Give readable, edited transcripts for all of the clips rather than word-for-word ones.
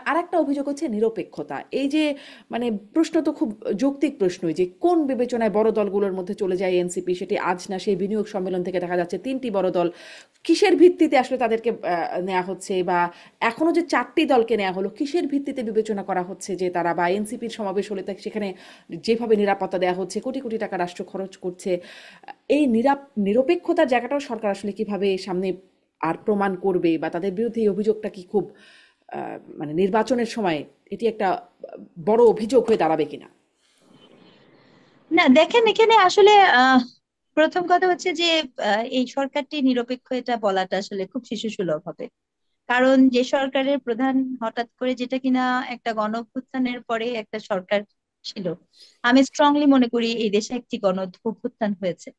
আর একটা অভিযোগ হচ্ছে নিরপেক্ষতা। এই যে মানে প্রশ্ন তো খুব যৌক্তিক প্রশ্নই, যে কোন বিবেচনায় বড় দলগুলোর মধ্যে চলে যায় এনসিপি, সেটি আজ না সেই বিনিয়োগ সম্মেলন থেকে দেখা যাচ্ছে তিনটি বড় দল, কিসের ভিত্তিতে আসলে তাদেরকে নেওয়া হচ্ছে, বা এখনো যে চারটি দলকে নেওয়া হলো কিসের ভিত্তিতে বিবেচনা করা হচ্ছে যে তারা, বা এনসিপির সমাবেশ হলে সেখানে যেভাবে নিরাপত্তা দেওয়া হচ্ছে, কোটি কোটি টাকা রাষ্ট্র খরচ করছে, এই নিরপেক্ষতার জায়গাটাও সরকার আসলে কিভাবে সামনে আর প্রমাণ করবে, বা তাদের বিরুদ্ধে এই অভিযোগটা কি খুব মানে নির্বাচনের সময় এটি একটা বড় অভিযোগ হয়ে দাঁড়াবে কিনা? না, দেখেন এখানে আসলে প্রথম কথা হচ্ছে যে এই সরকারটি নিরপেক্ষ এটা বলাটা আসলে খুব শিশু সুলভ হবে। কারণ যে সরকারের প্রধান হঠাৎ করে, যেটা কিনা একটা গণ অভ্যুত্থানের পরে একটা সরকার ছিল, আমি স্ট্রংলি মনে করি এই দেশে একটি গণ অভ্যুত্থান হয়েছে।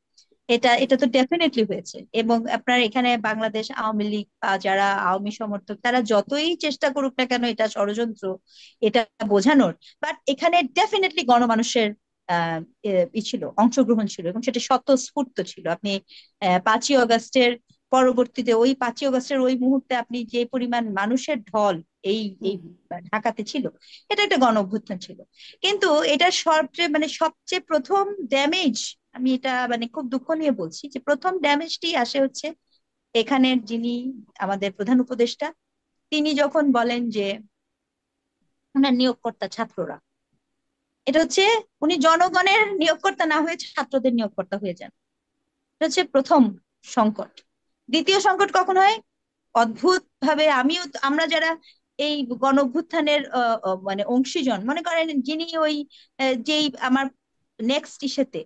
এটা এটা তো ডেফিনেটলি হয়েছে। এবং আপনার এখানে বাংলাদেশ আওয়ামী লীগ বা যারা আওয়ামী সমর্থক তারা যতই চেষ্টা করুক না কেন এটা ষড়যন্ত্র, এটা বোঝানোর, বাট এখানে ডেফিনেটলি গণমানুষের আহ ছিল, অংশগ্রহণ ছিল, এবং সেটা স্বতঃস্ফূর্ত ছিল। আপনি 5ই অগাস্টের পরবর্তীতে, ওই 5ই অগাস্টের ওই মুহূর্তে আপনি যে পরিমাণ মানুষের ঢল এই এই হুম, হুম। ঢাকাতে ছিল, এটা একটা গণ অভ্যুত্থান ছিল। কিন্তু এটা সবচেয়ে প্রথম ড্যামেজ, আমি এটা মানে খুব দুঃখ নিয়ে বলছি যে প্রথম ড্যামেজটি আসে হচ্ছে এখানের যিনি আমাদের প্রধান উপদেষ্টা, তিনি যখন বলেন যে ওনার নিয়োগকর্তা ছাত্ররা, এটা হচ্ছে উনি জনগণের নিয়োগকর্তা না হয়ে ছাত্রদের নিয়োগকর্তা হয়ে যান। এটা হচ্ছে প্রথম সংকট। দ্বিতীয় সংকট কখন হয়? অদ্ভুত ভাবে আমরা যারা এই গণ অভ্যুত্থানের মানে অংশীজন মনে করেন, যিনি ওই যেই আমার নেক্সট ইসেতে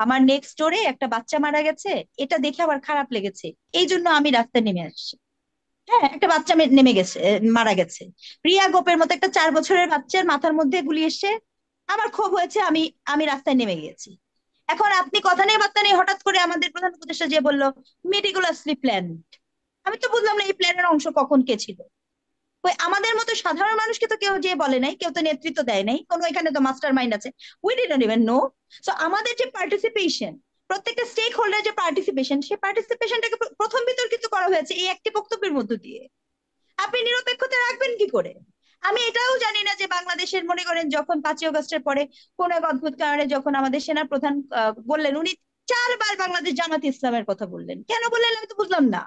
আমার নেক্সট ডোরে একটা বাচ্চা মারা গেছে, এটা দেখে আমার খারাপ লেগেছে, এই জন্য আমি রাস্তায় নেমে আসছি। হ্যাঁ, একটা বাচ্চা নেমে গেছে, মারা গেছে। প্রিয়া গোপের মতো একটা 4 বছরের বাচ্চার মাথার মধ্যে গুলি এসে আমার ক্ষোভ হয়েছে, আমি আমি রাস্তায় নেমে গিয়েছি। এখন আপনি কথা নেই বার্তা নেই হঠাৎ করে আমাদের প্রধান উপদেষ্টা যে বললো মেটিকুলাসলি প্ল্যান। আমি তো বুঝলাম না এই প্ল্যানের অংশ কখন কে ছিল। ওই আমাদের মতো সাধারণ মানুষকে তো কেউ যে বলে নাই, কেউ তো নেতৃত্ব দেয় নাই, কোনো এখানে তো মাস্টার মাইন্ড আছে, we didn't even know. So আমাদের যে পার্টিসিপেশন, প্রত্যেকটা স্টেক হোল্ডার যে পার্টিসিপেশন, সেই পার্টিসিপেশনটাকে প্রথম বিতর্কিত করা হয়েছে এই একটি বক্তব্যের মধ্য দিয়ে। আপনি নিরপেক্ষতা রাখবেন কি করে? আমি এটাও জানি না যে বাংলাদেশের, মনে করেন যখন 5ই অগাস্টের পরে কোন এক অদ্ভুত কারণে যখন আমাদের সেনা প্রধান বললেন, উনি 4বার বাংলাদেশ জামাত ইসলামের কথা বললেন, কেন বললেন আমি তো বুঝলাম না।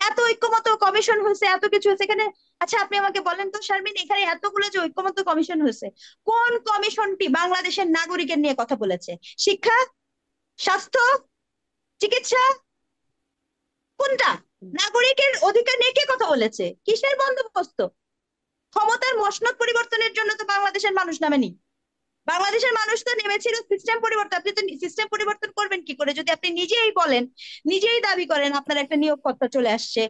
এত ঐক্যমত কমিশন হয়েছে, এত কিছু হয়েছে এখানে। আচ্ছা আপনি আমাকে বলেন তো শারমিন, এখানে এতগুলো যে ঐক্যমত কমিশন হয়েছে, কোন কমিশনটি বাংলাদেশের নাগরিকের নিয়ে কথা বলেছে? শিক্ষা, স্বাস্থ্য, চিকিৎসা, কোনটা? নাগরিকের অধিকার নিয়ে কে কথা বলেছে? কিসের বন্দোবস্ত? ক্ষমতার মসনদ পরিবর্তনের জন্য তো বাংলাদেশের মানুষ নামেনি। বাংলাদেশের মানুষ তো নেমেছিল সিস্টেম পরিবর্তন। আপনি তো সিস্টেম পরিবর্তন করবেন কি করে যদি আপনি নিজেই বলেন, নিজেই দাবি করেন আপনার একটা নিয়োগকর্তা চলে আসছে,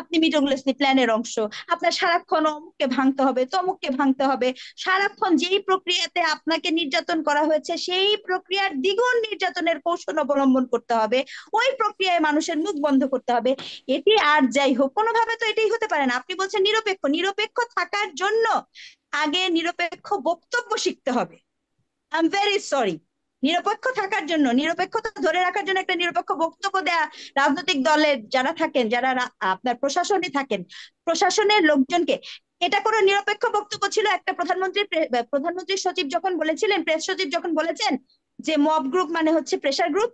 আপনি মিটগুলেসলি প্ল্যানের অংশ, আপনার সারাক্ষণ অমুককে ভাঙতে হবে, তমুককে ভাঙতে হবে, সারাক্ষণ যেই প্রক্রিয়াতে আপনাকে নির্যাতন করা হয়েছে সেই প্রক্রিয়ার দ্বিগুণ নির্যাতনের কৌশল অবলম্বন করতে হবে, ওই প্রক্রিয়ায় মানুষের মুখ বন্ধ করতে হবে। এটি আর যাই হোক, কোনোভাবে তো এটাই হতে পারে না। আপনি বলছেন নিরপেক্ষ, নিরপেক্ষ থাকার জন্য আগে নিরপেক্ষ বক্তব্য শিখতে হবে। I am very sorry. নিরপেক্ষ থাকার জন্য, নিরপেক্ষতা ধরে রাখার জন্য একটা নিরপেক্ষ বক্তব্য দেয়া রাজনৈতিক দলের যারা থাকেন, যারা আপনার প্রশাসনে থাকেন, প্রশাসনের লোকজনকে, এটা কোনো নিরপেক্ষ বক্তব্য ছিল? একটা প্রধানমন্ত্রী সচিব যখন বলেছিলেন, প্রেস সচিব যখন বলেছেন যে মব গ্রুপ মানে হচ্ছে প্রেশার গ্রুপ,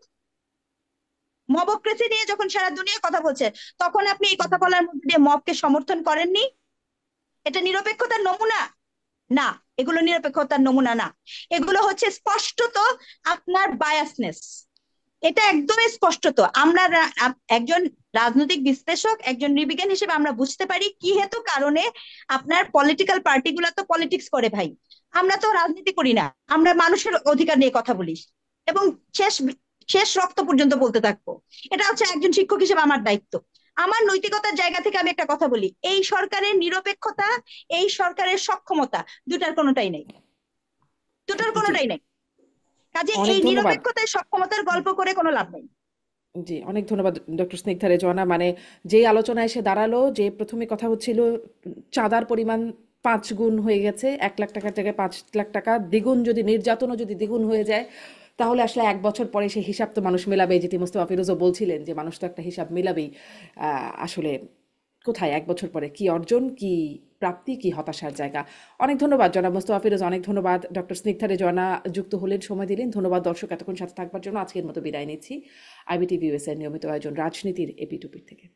মবক্রেসি নিয়ে যখন সারা দুনিয়া কথা বলছে, তখন আপনি এই কথা বলার মধ্যে দিয়ে মবকে সমর্থন করেননি? এটা নিরপেক্ষতার নমুনা না। এগুলো নিরপেক্ষতার নমুনা না। এগুলো হচ্ছে স্পষ্টত আপনার বায়াসনেস। এটা একদমই স্পষ্টত। আমরা একজন রাজনৈতিক বিশ্লেষক, একজন নৃবিজ্ঞান হিসেবে আমরা বুঝতে পারি কি হেতু কারণে আপনার পলিটিক্যাল পার্টি গুলা তো পলিটিক্স করে ভাই। আমরা তো রাজনীতি করি না, আমরা মানুষের অধিকার নিয়ে কথা বলি, এবং শেষ শেষ রক্ত পর্যন্ত বলতে থাকবো। এটা হচ্ছে একজন শিক্ষক হিসেবে আমার দায়িত্ব। আমার নৈতিকতার জায়গা থেকে আমি একটা কথা বলি, এই সরকারের নিরপেক্ষতা, এই সরকারের সক্ষমতা, দুটার কোনোটাই নেই, দুটার জি, কোনোটাই নেই। কাজে অনেক এই ধন্যবাদ। নিরপেক্ষতায় সক্ষমতার গল্প করে কোনো লাভ নেই। জি, অনেক ধন্যবাদ ডক্টর স্নিগ্ধা রেজওয়ানা। মানে যেই আলোচনা এসে দাঁড়ালো, যে প্রথমে কথা হচ্ছিল চাঁদার পরিমাণ 5 গুণ হয়ে গেছে, 1 লাখ টাকার জায়গায় 5 লাখ টাকা, দ্বিগুণ যদি নির্যাতনও যদি দ্বিগুণ হয়ে যায়, তাহলে আসলে 1 বছর পরে সেই হিসাব তো মানুষ মেলাবে, যেটি মোস্তফা ফিরোজও বলছিলেন যে মানুষ তো একটা হিসাব মেলাবেই আসলে। কোথায় 1 বছর পরে কি অর্জন, কি প্রাপ্তি, কি হতাশার জায়গা। অনেক ধন্যবাদ জনাব মোস্তফা ফিরোজ, অনেক ধন্যবাদ ডক্টর স্নিগ্ধা রেজওয়ানা যুক্ত হলেন, সময় দিলেন। ধন্যবাদ দর্শক এতক্ষণ সাথে থাকবার জন্য। আজকের মতো বিদায় নিচ্ছি। আইবিটিভি ইউএস এর নিয়মিত আয়োজন রাজনীতির এপিটুপির থেকে।